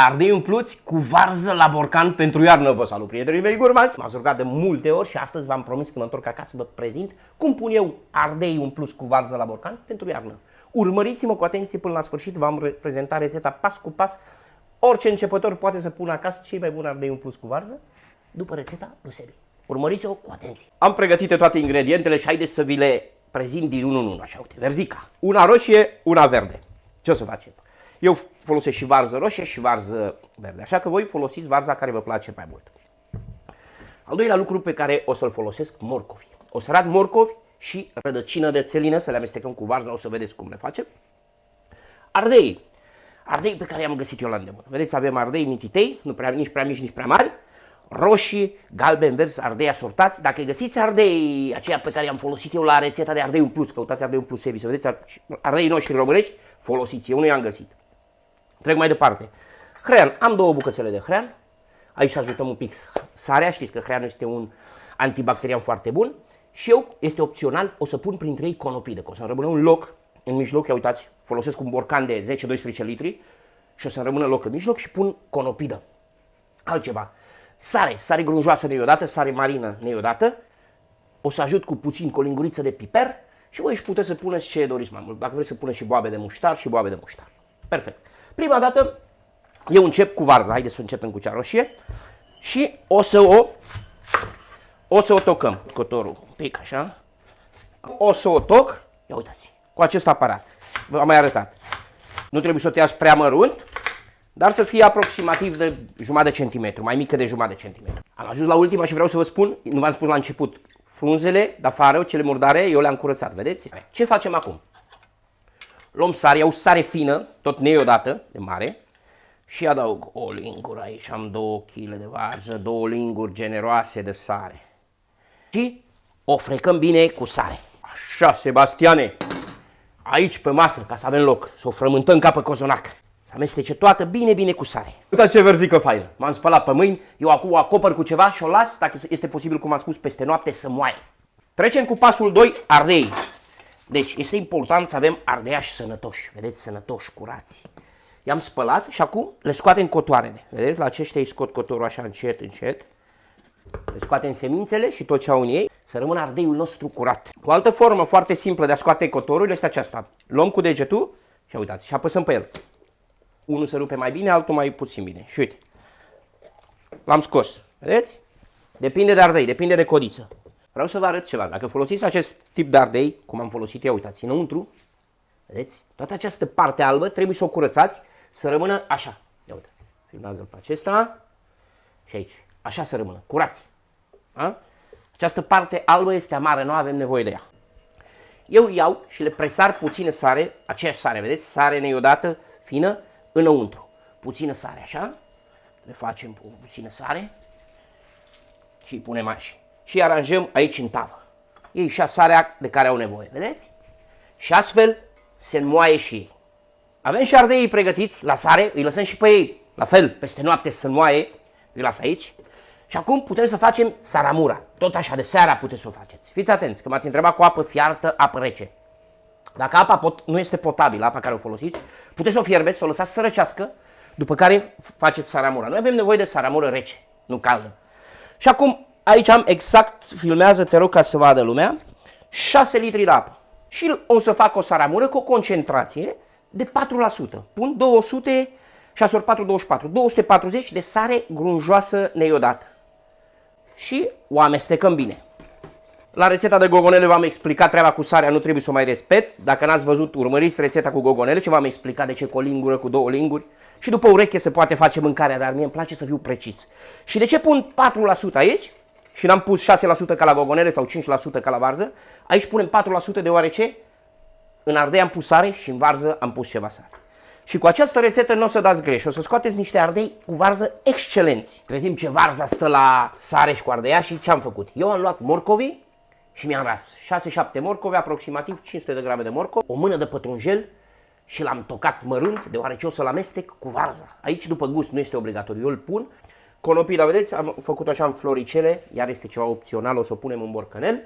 ardei umpluți cu varză la borcan pentru iarnă. Vă salut, prietenii mei gurmanți! M-ați rugat de multe ori și astăzi v-am promis că mă întorc acasă să vă prezint cum pun eu ardei umpluți cu varză la borcan pentru iarnă. Urmăriți-mă cu atenție până la sfârșit, v-am prezentat rețeta pas cu pas. Orice începător poate să pună acasă cei mai buni ardei umpluți cu varză după rețeta lui Sebi. Urmăriți-o cu atenție. Am pregătit toate ingredientele și haideți să vi le prezint din unul în unul. Așa, uite, verzica. Una roșie, una verde. Ce o să facem? Eu folosesc și varză roșie și varză verde, așa că voi folosiți varza care vă place mai mult. Al doilea lucru pe care o să-l folosesc, morcovi. O să rad morcovi și rădăcină de țelină, să le amestecăm cu varza, o să vedeți cum le facem. Ardei. Ardei pe care i-am găsit eu la îndemână. Vedeți, avem ardei mititei, nici prea mici, nici prea mari, roșii, galben, verzi, ardei asortați. Dacă găsiți ardei, aceia pe care i-am folosit eu la rețeta de ardei umpluți, căutați ardei umpluți Sebi, să vedeți ardei noștri românești, folosiți. Eu nu i-am găsit. Trec mai departe. Hrean. Am două bucățele de hrean. Aici ajutăm un pic sarea. Știți că hreanul este un antibacterian foarte bun. Și eu, este opțional, o să pun printre ei conopidă. Că o să rămână un loc în mijloc. Ia uitați, folosesc un borcan de 10-12 litri și o să rămână loc în mijloc și pun conopidă. Altceva. Sare. Sare grunjoasă neiodată, sare marină neiodată. O să ajut cu puțin cu o linguriță de piper și voi își puteți să puneți ce doriți mai mult. Dacă vreți să puneți și boabe de muștar, și boabe de muștar. Perfect. Prima dată eu încep cu varza. Haideți să începem cu cea roșie și o să o tocăm cotorul un pic așa. O să o toc, ia uitați, cu acest aparat. V-am mai arătat. Nu trebuie să o tăiați prea mărunt, dar să fie aproximativ de jumătate de centimetru, mai mică de jumătate de centimetru. Am ajuns la ultima și vreau să vă spun, nu v-am spus la început, frunzele de afară, cele murdare, eu le-am curățat, vedeți? Ce facem acum? Luăm sare, iau sare fină, tot neiodată, de mare, și adaug o lingură, aici am 2 kg de varză, 2 linguri generoase de sare. Și o frecăm bine cu sare. Așa, Sebastiane, aici pe masă, ca să avem loc, să o frământăm ca pe cozonac. Să amestece toată bine, bine cu sare. Uitați ce verzică faină. M-am spălat pe mâini, eu acum o acopăr cu ceva și o las, dacă este posibil, cum am spus, peste noapte să moaie. Trecem cu pasul 2, ardei. Deci este important să avem ardeiași sănătoși, vedeți, sănătoși, curați. I-am spălat și acum le scoatem cotoarele. Vedeți, la aceștia îi scot cotorul așa încet, încet. Le scoatem semințele și tot ce au în ei, să rămână ardeiul nostru curat. O altă formă foarte simplă de a scoate cotorul este aceasta. Luăm cu degetul și uitați, și apăsăm pe el. Unul se rupe mai bine, altul mai puțin bine. Și uite, l-am scos. Vedeți? Depinde de ardei, depinde de codiță. Vreau să vă arăt ceva. Dacă folosiți acest tip de ardei, cum am folosit eu, uitați, înăuntru, vedeți? Toată această parte albă trebuie să o curățați, să rămână așa. Ia uite, filmează-l pe acesta și aici. Așa să rămână, curați. A? Această parte albă este amară, nu avem nevoie de ea. Eu iau și le presar puțină sare, aceeași sare, vedeți? Sare neiodată, fină, înăuntru. Puțină sare, așa. Le facem cu puțină sare și îi punem așa. Și aranjăm aici în tavă. Ei și sarea de care au nevoie, vedeți? Și astfel se înmoaie și ei. Avem și ardeii pregătiți la sare, îi lăsăm și pe ei, la fel, peste noapte să înmoaie, îi las aici. Și acum putem să facem saramura. Tot așa, de seara puteți să o faceți. Fiți atenți, că m-ați întrebat cu apă fiartă, apă rece. Dacă apa nu este potabilă, apa care o folosiți, puteți să o fierbeți, să o lăsați să răcească, după care faceți saramura. Noi avem nevoie de saramură rece, nu caldă. Și acum, aici am exact, filmează, te rog, ca să vadă lumea, 6 litri de apă. Și o să fac o saramură cu o concentrație de 4%. Pun 200, 6 ori 4, 24, 240 de sare grunjoasă neiodată. Și o amestecăm bine. La rețeta de gogonele v-am explicat treaba cu sarea, nu trebuie să o mai repet. Dacă n-ați văzut, urmăriți rețeta cu gogonele, ce v-am explicat de ce cu o lingură, cu 2 linguri. Și după ureche se poate face mâncarea, dar mie îmi place să fiu precis. Și de ce pun 4% aici? Și n-am pus 6% ca la gogonele sau 5% ca la varză. Aici punem 4% deoarece în ardei am pus sare și în varză am pus ceva sare. Și cu această rețetă nu o să dați greș, o să scoateți niște ardei cu varză excelenți. Între timp ce varza stă la sare și cu ardeia și ce am făcut? Eu am luat morcovi și mi-am ras 6-7 morcovi, aproximativ 500 de grame de morcov, o mână de pătrunjel și l-am tocat mărunt, deoarece o să-l amestec cu varza. Aici după gust nu este obligatoriu, eu îl pun. Conopida, vedeți, am făcut așa în floricele, iar este ceva opțional, o să o punem în borcanel.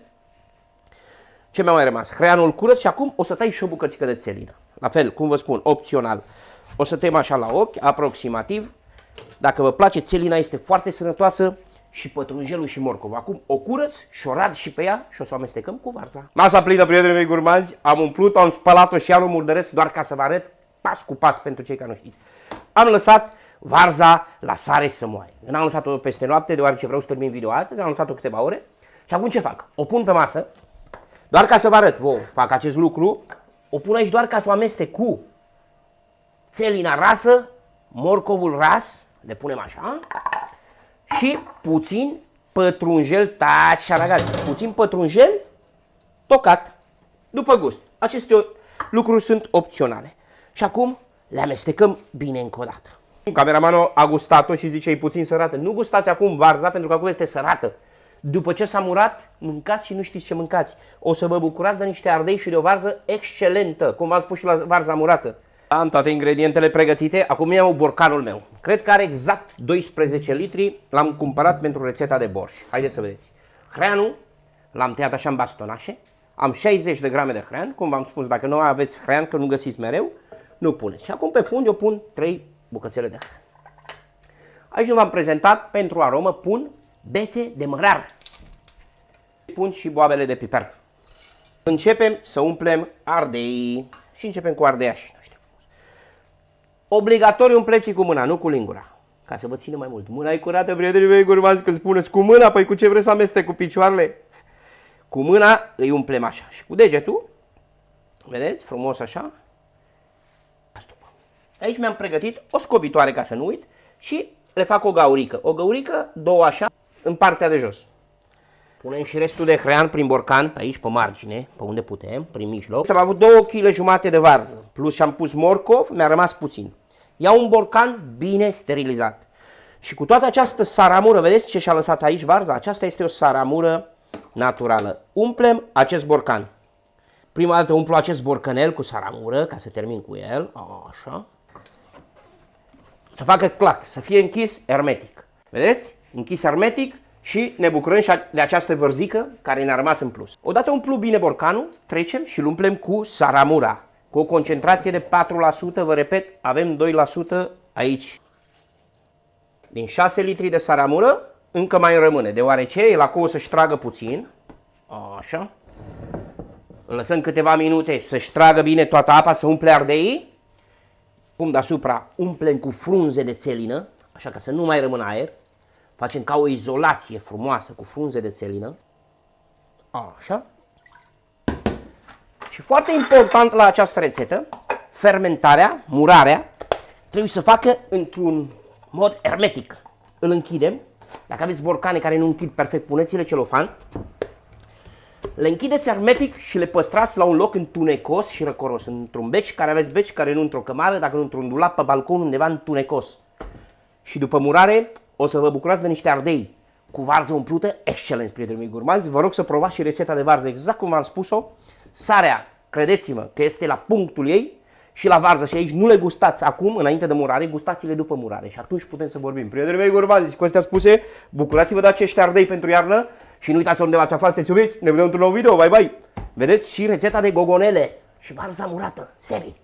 Ce mi-a mai rămas? Hreanul curăț și acum o să tai și o bucățică de țelină. La fel, cum vă spun, opțional. O să tăiem așa la ochi, aproximativ Dacă vă place, țelina este foarte sănătoasă și pătrunjelul și morcov. Acum o curăț și o rad și pe ea și o să o amestecăm cu varza. Masa plină, prietenii mei gurmanzi, am umplut, am spălat-o și am murdăresc doar ca să vă arăt pas cu pas pentru cei care nu știți. Am lăsat varza la sare să moaie. N-am lăsat-o peste noapte, deoarece vreau să termin video astăzi, am lăsat-o câteva ore. Și acum ce fac? O pun pe masă, doar ca să vă arăt, fac acest lucru. O pun aici doar ca să o amestec cu țelina rasă, morcovul ras, le punem așa, și puțin pătrunjel, taci, aragați, puțin pătrunjel tocat, după gust. Aceste lucruri sunt opționale. Și acum le amestecăm bine încă o dată. Cameramanul a gustat-o și zice, e puțin sărată. Nu gustați acum varza, pentru că acum este sărată. După ce s-a murat, mâncați și nu știți ce mâncați. O să vă bucurați de niște ardei și de o varză excelentă, cum v-am spus și la varza murată. Am toate ingredientele pregătite, acum iau borcanul meu. Cred că are exact 12 litri, l-am cumpărat pentru rețeta de borș. Haideți să vedeți. Hreanul l-am tăiat așa în bastonașe, am 60 de grame de hrean, cum v-am spus, dacă nu aveți hrean, că nu găsiți mereu, nu puneți. Și acum pe fund eu pun 3 bucățele de hrean. Aici v-am prezentat, pentru aromă, pun bețe de mărar. Pun și boabele de piper. Începem să umplem ardei și începem cu ardeiași. Obligatoriu umpleți cu mâna, nu cu lingura, ca să vă țină mai mult. Mâna e curată, prietenii mei gurmanzi, când spuneți cu mâna, păi cu ce vreți să amestec, cu picioarele? Cu mâna îi umplem așa și cu degetul, vedeți, frumos așa. Aici mi-am pregătit o scobitoare ca să nu uit și le fac o gaurică. O gaurică, două așa, în partea de jos. Punem și restul de hrean prin borcan, pe aici, pe margine, pe unde putem, prin mijloc. Am avut 2 kg de varză, plus și-am pus morcov, mi-a rămas puțin. Iau un borcan bine sterilizat. Și cu toată această saramură, vedeți ce și-a lăsat aici varza? Aceasta este o saramură naturală. Umplem acest borcan. Prima dată umplu acest borcanel cu saramură, ca să termin cu el, așa. Să facă clac, să fie închis hermetic. Vedeți? Închis hermetic. Și ne bucurăm și de această vărzică care ne-a rămas în plus. Odată umplu bine borcanul, trecem și îl umplem cu saramura. Cu o concentrație de 4%, vă repet, avem 2% aici. Din 6 litri de saramură, încă mai rămâne, deoarece el acolo să-și tragă puțin. Așa. Îl lăsăm câteva minute să-și tragă bine toată apa, să umple ardeii. Pum deasupra, umplem cu frunze de țelină, așa ca să nu mai rămână aer. Facem ca o izolație frumoasă cu frunze de țelină. Așa. Și foarte important la această rețetă, fermentarea, murarea, trebuie să facă într-un mod hermetic. Îl închidem. Dacă aveți borcane care nu închid perfect, puneți-le celofan. Le închideți hermetic și le păstrați la un loc întunecos și răcoros. Într-un beci, care aveți beci, care nu într-o cămară, dacă nu într-un dulap, pe balcon, undeva întunecos. Și după murare, o să vă bucurați de niște ardei cu varză umplută, excelent, prietenii mei gurmanzi. Vă rog să probați și rețeta de varză exact cum v-am spus-o. Sarea, credeți-mă că este la punctul ei și la varză și aici nu le gustați acum, înainte de murare, gustați-le după murare și atunci putem să vorbim. Prietenii mei gurmanzi, cu astea spuse, bucurați-vă de acești ardei pentru iarnă și nu uitați unde v-ați aflat, sunteți iubiți, ne vedem într-un nou video, bye bye! Vedeți și rețeta de gogonele și varza murată, Sebi!